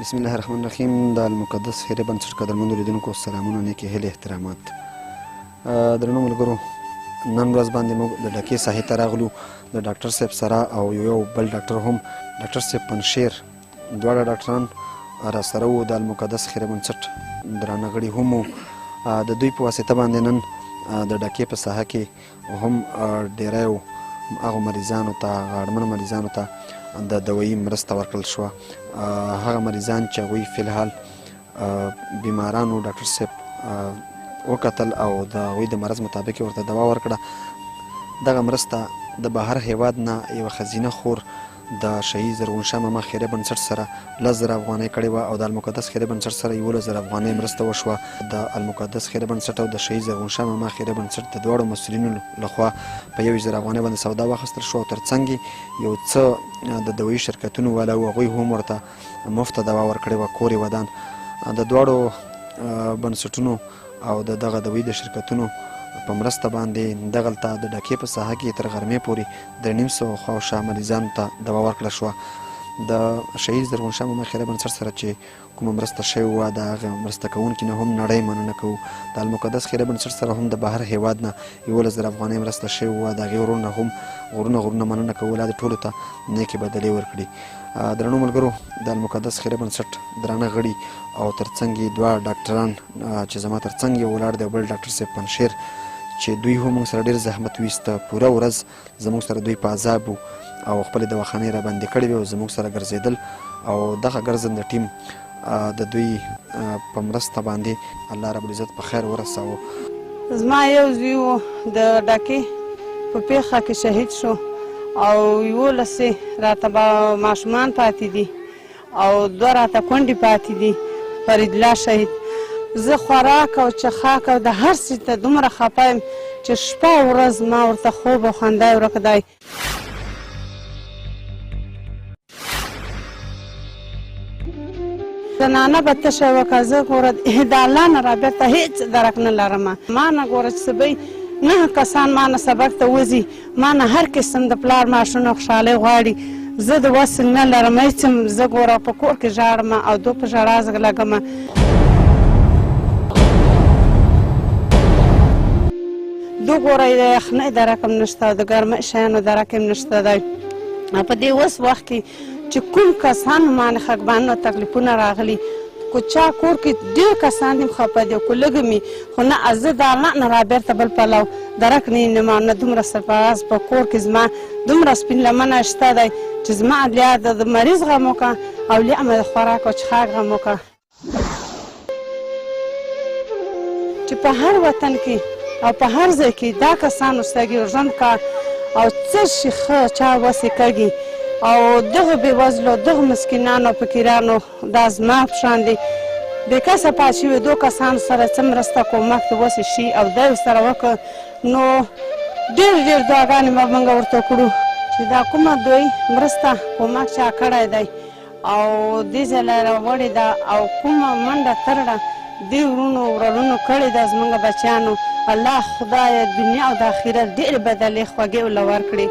بسم الله الرحمن الرحیم. د المقدس خیریه بنسټ قدرمنو لیدونکو سلامونه، نیکې هیلې، احترامات. درنو ملګرو، نن ورځ باندې موږ د ډکې ساحې ته راغلو د ډاکټر صاحب سره او یو بل ډاکټر هم ډاکټر صاحب پنشیر، دواړه ډاکټران را سره وو. د المقدس خیریه بنسټ درانه غړي هم وو. د دوی په واسطه باندې نن د ډکې په ساحه کې هم ډیری هغو مریضانو ته، اړمنو مریضانو ته د دوایي مرسته ورکړل شوه. هغه مریضان چې هغوی فی الحال بیمارانو ډاکټر صاحب وکتل او د هغوی د مرض مطابق یې ورته دوا ورکړه. دغه مرسته د بهر هیواد نه یوه ښځینه خور د شهید زرغون شاه ماما خیریه بنسټ سره 10,000 افغانۍ کړې وه او د المقدس خیریه بنسټ سره 11,000 افغانۍ مرسته وشوه. د المقدس خیریه بنسټ او د شهید زرغون شاه ماما خیریه بنسټ د دواړو مسؤلینو لخوا په 21,000 افغانۍ باندې سودا واخیستل شوه او ترڅنګ یو څه د دوایي شرکتونو والا وو، هغوی هم ورته مفته دوا ورکړې وه، کور یې ودان. د دواړو بنسټونو او د دغه دوایي د شرکتونو په مرسته باندې دغلته د ډکې په ساحه کې تر غرمې پورې 350 خواوشا مریضانو ته دوا ورکړه شوه. د شهید زرغون شاه ماما خیریه بنسټ سره چې کومه مرسته شوې وه، د هغه مرسته کوونکي نه هم نړۍ مننه کوو. د المقدس خیریه بنسټ سره هم د بهر هیواد نه 11,000 افغانۍ مرسته شوې وه، د هغې ورونو نه هم غرونه مننه کوو. الله دې ټولو ته نیکې بدلې ورکړي. درنو ملګرو، د المقدس خیریه بنسټ درانه غړي او ترڅنګ یې دوه ډاکټران چې زما ترڅنګ یې ولاړ دی او بل ډاکټر صاحب پنشیر چې دوی هم موږ سره ډېر زحمت ویسته. پوره ورځ زموږ سره دوی په عذاب وو او خپلې دواخانې را بندې کړې وې او زموږ سره ګرځېدل او دغه ګرځنده ټیم د دوی په مرسته باندې الله رب العزت په خیر ورساوه. زما یو زوی و د ډکې په پیښه کې شهید شو او 11 راته ماشومان پاتې دي او 2 راته کونډې پاتې دي. فرید الله شهید. زه خوراک او چخاک او د هر څه ته دومره خفه یم چې شپه او ورځ ما ورته خوب او خندا یې ورکه دی. زنانه به تشه وکړه. زه ګوره د الله نه را بیرته هېڅ درک نه لرم. ما نه ګوره چې سبی 9 کسان ما نه سبق ته وځي، ما نه هر قسم د پلار ماشومه خوشحالۍ غواړي. زه د وس نه لرم هېڅ. زه ګوره په کور کې ژاړم او دو په ژړا زه لګم. دو ګوره د یخنۍ درک هم نشته او د ګرمۍ شیانو درک هم نشته دی. په دې اوس وخت کې چې کوم کسان باندې خګبانو تکلیفونه راغلي، کو چا کور کې ډېر کسان دي خفه دي، کو لږ مې، خو نه زه د الله نه را بیرته بل پلو درک نه ینم. نه دومره سرفراز په کور کې زما دومره سپین لمنه شته دی چې زما لیا د مریض غم وکړه او لیا مې د خوراک او چښاک غم وکړه. چې په هر وطن کې او په هر ځای کې دا کسانو ستګي ژوند کار او څه شي ښه چا وسې کږي او دغه بېوزلو دغه مسکینانو فقیرانو دا زما په شان دي بې کسه پاتې شوي 2 کسانو سره څه مرسته کومک ته وسې شي او دا یې ورسره وکړه نو ډېر دعاګانې به موږ ورته کړو چې دا کومه دوی مرسته کومک چا کړی دی او دې ځای له راوړې ده او کومه منډه ترړه دې ورونو ورونو کړې ده زموږ بچیانو. الله خدای دنیا او د آخرت ډېرې بدلې خوږې ورله ورکړي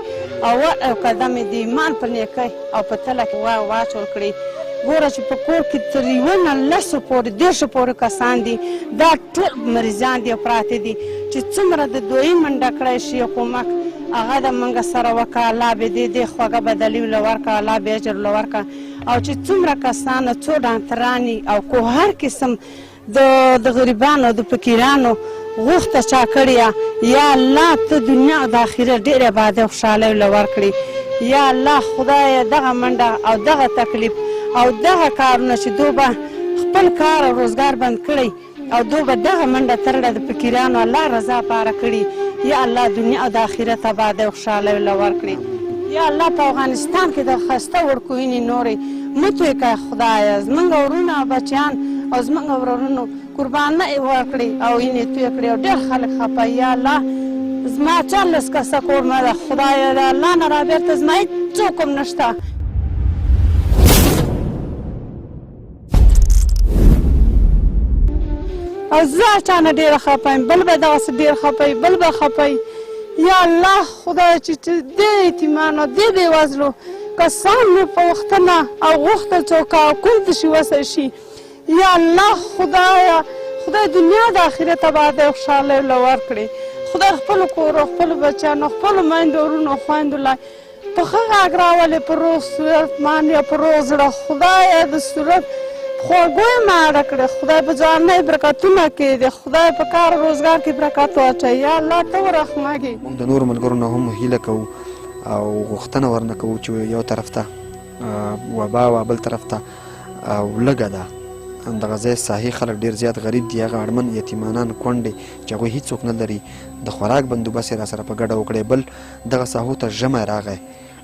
او قدم یې د ایمان په نیکۍ او په تله کې واچول کړي. ګوره چې په کور کې تر 19 پورې 10 پورې کسان دي، دا ټول مریضان دي او پراته دي چې څومره د دوی منډه کړی شي کومک هغه د موږ سره وکړه. الله به دې خوږه بدلې ورله ورکړه، الله به اجر ورله ورکړه. او چې څومره کسان څو ډاکټران او کو هر قسم د غریبانو د فقیرانو غوښته چا کړې یا الله ته دنیا او د آخرت ډېرې ابادۍ او خوشحالۍ ورله ورکړي. یا الله خدایه دغه منډه او دغه تکلیف او دغه کارونه چې دو به خپل کار او روزګار بند کړی او دو به دغه منډه ترړه د فقیرانو الله رضا پاره کړي. یا الله دنیا او د آخرت ابادۍ او خوشحالۍ ورله ورکړي. یا الله په افغانستان کې د ښایسته وړکوینې نورې مه توی کړه خدایه. زموږ ورونه او بچیان او زموږ ورونو قربانه یې ورکړي او یې توی کړي او ډېر خلک خفه. یا الله زما 40 کسه کور مه ده خدایه، د الله نه را بیرته زما هېڅوک هم نشته. او زه چا نه ډېره خفه یم، بل به دغسې ډېر خفه وي، بل به خفه وي. یا الله خدایه چې دې یتیمانو دې بېوزلو کسانو په وختنه او غوښتل څوک کاکل د شي وسه شي یا الله خدای دنیا د آخرت آباد او خوشحالی له ورکړي خدای خپلو کورو خپلو بچیانو خپلو میندو ورونو خویندو له په ښه غږ راولې په روغ صورت باندې په روغ زړه خدایه د صورت خوږوی ماړه کړې خدای په ځوانۍ برکتونه کړي خدای په کار روزګار کې برکت واچوي یا الله ته ورحمېږي. موږ د نورو ملګرو نه هم هیله کوو او غوښتنه ورنه کوو چې یو طرف ته وبا او بل طرف ته لږه ده دغه ځای ساحې خلک ډېر زیات غریب دي هغه اړمن یتیمانان کونډې چې هغوی هېڅوک نه لري د خوراک بندوبست یې راسره په ګډه وکړی بل دغه ساحو ته ژمی راغی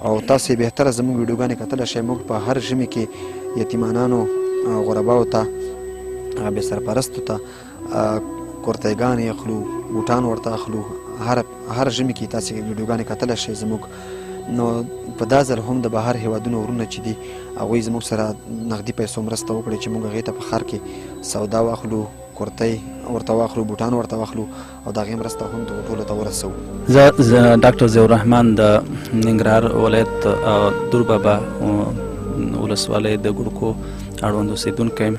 او تاسو یې بهتره زموږ ویډیوګانې کتلی شئ موږ په هر ژمي کې یتیمانانو غرباو ته بې سرپرستو ته کورتیګانې اخلو بوټان ورته اخلو هر ژمي کې تاسې ویډیوګانې کتلی شئ زموږ نو په دا ځل هم د بهر هېوادونو ورونه چې دي هغوی زموږ سره نغدي پیسو مرسته وکړي چې موږ هغې ته په ښار کې سودا واخلو کورتۍ ورته واخلو بوټان ورته واخلو او د هغې مرسته هم دغو ټولو ته ورسوو. زه ډاکټر ضیاء الرحمن د ننګرهار ولایت دور بابا ولسوالۍ د ګړکو اړوند اوسېدونکی یم.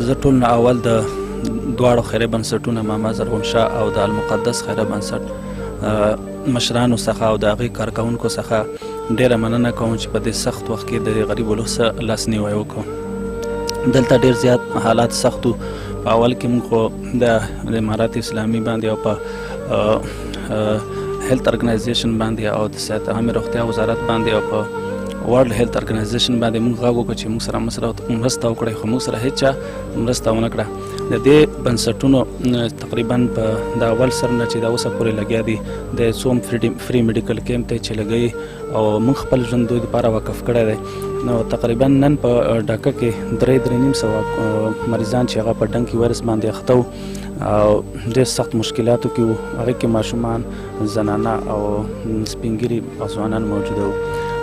زه ټول نه اول د دواړو خیري بنسټونو ماما زرغون شاه او د المقدس خیري بنسټ مشرانو څخه او د هغې کارکوونکو څخه ډېره مننه کوم چې په دې سخت وخت کې د غریب ولس لاسنیوی وکړو. دلته ډېر زیات حالات سخت وو. په اول کې موږ خو د امارات اسلامي باندې او په هیلث ارګنایزیشن باندې او د صحت عامې روغتیا وزارت باندې او په ورلډ هیلث ارګنایزیشن باندې موږ غږ وکړو چې موږ سره مرسته وکړئ خو موږ سره هېچا مرسته ونه کړه. د دې بنسټونو تقریبا په د اول سر نه چې دا اوسه پورې لګیا دي د څوم فری میډیکل کیمپ ته چې لګوي او موږ خپل ژوند دوی دپاره وقف کړی دی. نو تقریبا نن په ډاکه کې 3.5 مریضان چې هغه په ډنکي وایرس باندې اخته وو او ډېر سخت مشکلاتو کې وو. هغې کې ماشومان زنانه او سپین ږیري او ځوانان موجوده وو.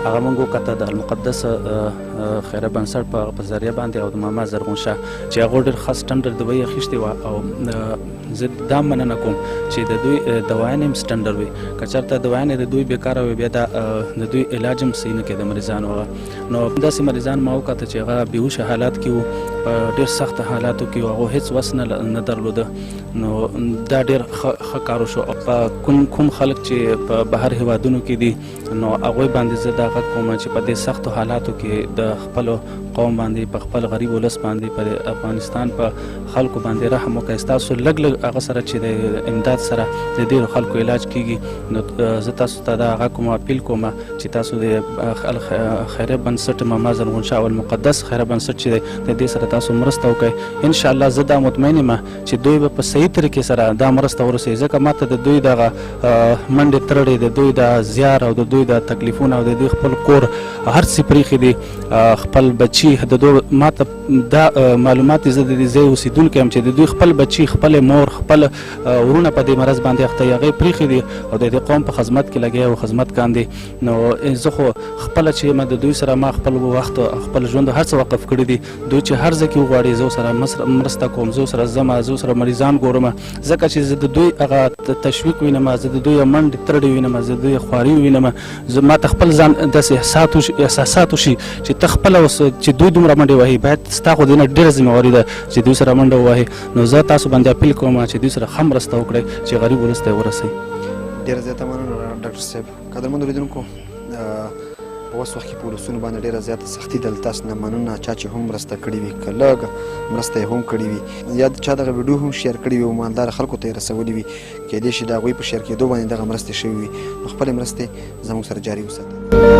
هغه موږ وکته د المقدس خیره بنسټ په ذریعه باندې او د ماما زرغون شاه چې هغو ډېر ښه سټنډر دوایي اخیستې وه او زه دا مننه کوم چې د دوی دوایانې هم سټنډر وي. که چېرته دوایانې د دوی بېکاره وي بیا د دوی علاج هم صحیح نه کېده مریضانو هغه. نو داسې مریضان ما وکته چې هغه بېهوشه حالات کې وو په ډېر سخت حالاتو کې وو هغو هېڅ وس نه درلوده. نو دا ډېر ښه کار وشو. په کوم خلک چې په بهر هېوادونو کې دي نو هغوی باندې زه دا غږ کوم چې په دې سختو حالاتو کې د خپلو قوم باندې په خپل غریب ولس باندې په افغانستان په خلکو باندې رحم وکړئ. ستاسو لږ هغه سره چې د امداد سره د ډېرو خلکو علاج کېږي نو زه تاسو ته دا غږ کوم اپیل کوم چې تاسو د خیري بنسټ ماما زرغون شاه او المقدس خیري بنسټ چې دی د دې سره تاسو مرسته وکړئ. انشاءالله زه دا مطمئن یم چې دوی به په صحیح طریقې سره دا مرسته ورسوي ځکه ماته د دوی دغه منډې ترړې د دوی د زیار او د دوی د تکلیفونه او د دوی خپل کور هر څه پرېښي دي خپل بچي د دوی ماته دا معلومات زه د دې ځای اوسېدونکی یم چې د دوی خپل بچي خپل مور خپل ورونه په دې مرض باندې اخته هغې پرېښي دي او د دې قوم په خدمت کې لګیا او خدمت کاندي. نو زه خو خپله چې یم د دوی سره ما خپل وخت خپل ژوند هر څه وقف کړي دي. دوی چې هر ځای کې وغواړي زه سره مرسته کوم زه سره ځم زه سره مریضان ګورم ځکه چې زه د دوی هغه تشویق وینم زه د دوی منډې ترړې وینم زه د دوی خواري وینم ما ته خپل ځان داسې احساسات وشي چې ته خپله اوس چې دوی دومره منډې وهي باید ستا خو دې نه ډېره ذمهواري ده چې دوی سره منډه ووهي. نو زه تاسو باندې اپیل کوم چې دوی سره ښه مرسته وکړئ چې غریب ولس ته یې ورسوي. ډېره زیاته مننه ډاکټر صاحب. قدرمنو لیدونکو په اوس وخت کې په ولسونو باندې ډېره زیاته سختي ده. له تاسو نه مننه چا چې هم مرسته کړې وي که لږ مرسته یې هم کړې وي یا چا دغه ویډیو هم شیر کړې وي او مالداره خلکو ته یې رسولي وي کیدای شي د هغوی په شیر کېدو باندې دغه مرستې شوي وي نو خپلې مرستې زموږ سره جاري وساتئ.